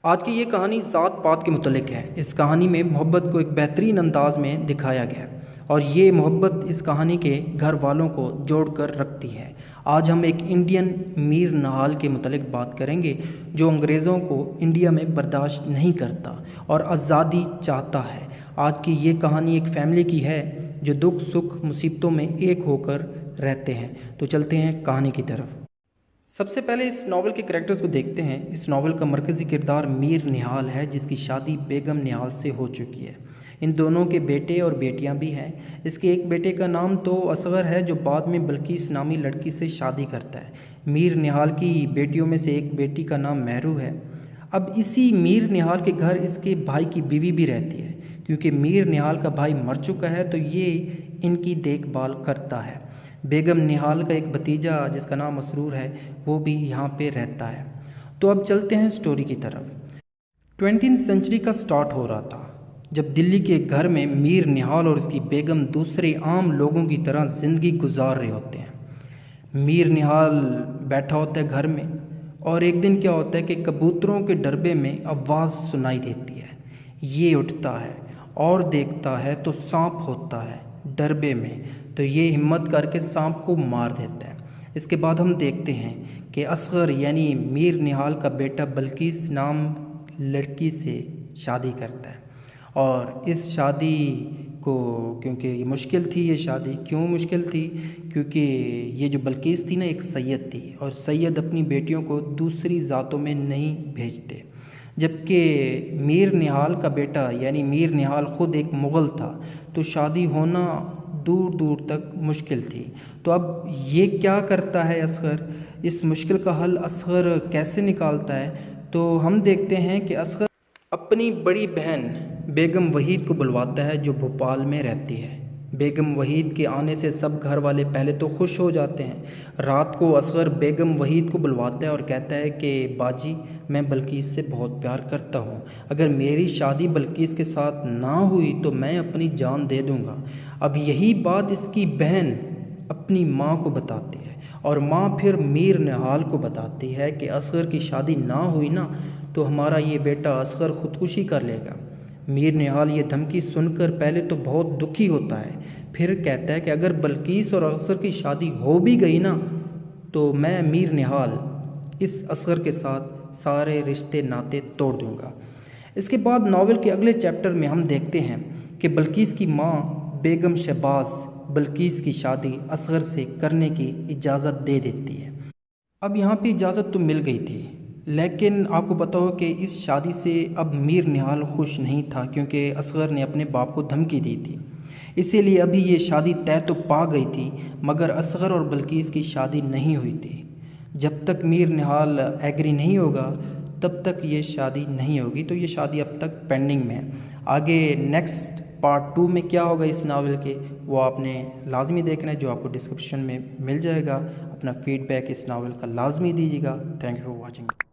आज की ये कहानी ज़ात पात के मुतल्लिक है। इस कहानी में मोहब्बत को एक बेहतरीन अंदाज में दिखाया गया है और ये मोहब्बत इस कहानी के घर वालों को जोड़ कर रखती है। आज हम एक इंडियन मीर नहाल के मुतल्लिक बात करेंगे जो अंग्रेज़ों को इंडिया में बर्दाश्त नहीं करता और आज़ादी चाहता है। आज की ये कहानी एक फ़ैमिली की है जो दुख सुख मुसीबतों में एक होकर रहते हैं। तो चलते हैं कहानी की तरफ। सबसे पहले इस नावल के करैक्टर्स को देखते हैं। इस नावल का मरकज़ी किरदार मीर निहाल है जिसकी शादी बेगम निहाल से हो चुकी है। इन दोनों के बेटे और बेटियां भी हैं। इसके एक बेटे का नाम तो असगर है जो बाद में बल्कीस नामी लड़की से शादी करता है। मीर निहाल की बेटियों में से एक बेटी का नाम महरू है। अब इसी मीर निहाल के घर इसके भाई की बीवी भी रहती है। क्योंकि मीर निहाल का भाई मर चुका है तो ये इनकी देखभाल करता है। बेगम निहाल का एक भतीजा जिसका नाम मसरूर है वो भी यहाँ पे रहता है। तो अब चलते हैं स्टोरी की तरफ। 20वीं सेंचुरी का स्टार्ट हो रहा था जब दिल्ली के घर में मीर निहाल और उसकी बेगम दूसरे आम लोगों की तरह ज़िंदगी गुजार रहे होते हैं। मीर निहाल बैठा होता है घर में और एक दिन क्या होता है कि कबूतरों के डरबे में आवाज़ सुनाई देती है। ये उठता है और देखता है तो सांप होता है डरबे में। तो ये हिम्मत करके सांप को मार देता है। इसके बाद हम देखते हैं कि असगर यानी मीर निहाल का बेटा बल्कीस नाम लड़की से शादी करता है और इस शादी को क्योंकि ये मुश्किल थी, ये शादी क्यों मुश्किल थी क्योंकि ये जो बल्कीस थी ना एक सैयद थी और सैयद अपनी बेटियों को दूसरी ज़ातों में नहीं भेजते। जबकि मीर निहाल का बेटा यानी मीर निहाल ख़ुद एक मुग़ल था तो शादी होना दूर दूर तक मुश्किल थी। तो अब ये क्या करता है असगर, इस मुश्किल का हल असगर कैसे निकालता है? तो हम देखते हैं कि असगर अपनी बड़ी बहन बेगम वहीद को बुलवाता है जो भोपाल में रहती है। बेगम वहीद के आने से सब घर वाले पहले तो खुश हो जाते हैं। रात को असगर बेगम वहीद को बुलवाता है और कहता है कि बाजी मैं बल्कीस से बहुत प्यार करता हूँ, अगर मेरी शादी बल्कीस के साथ ना हुई तो मैं अपनी जान दे दूँगा। अब यही बात इसकी बहन अपनी माँ को बताती है और माँ फिर मीर निहाल को बताती है कि असगर की शादी ना हुई ना तो हमारा ये बेटा असगर ख़ुदकुशी कर लेगा। मीर निहाल ये धमकी सुनकर पहले तो बहुत दुखी होता है, फिर कहता है कि अगर बल्कीस और असगर की शादी हो भी गई ना तो मैं मीर निहाल इस असगर के साथ सारे रिश्ते नाते तोड़ दूंगा। इसके बाद नावल के अगले चैप्टर में हम देखते हैं कि बल्कीस की माँ बेगम शहबाज बल्कीस की शादी असगर से करने की इजाज़त दे देती है। अब यहाँ पे इजाज़त तो मिल गई थी लेकिन आपको पता हो कि इस शादी से अब मीर निहाल खुश नहीं था क्योंकि असगर ने अपने बाप को धमकी दी थी। इसीलिए अभी ये शादी तय तो पा गई थी मगर असगर और बल्कीस की शादी नहीं हुई थी। जब तक मीर निहाल एग्री नहीं होगा तब तक ये शादी नहीं होगी। तो ये शादी अब तक पेंडिंग में है। आगे नेक्स्ट पार्ट 2 में क्या होगा इस नावल के वो आपने लाजमी देखना है जो आपको डिस्क्रिप्शन में मिल जाएगा। अपना फीडबैक इस नावल का लाजमी दीजिएगा। Thank you for watching.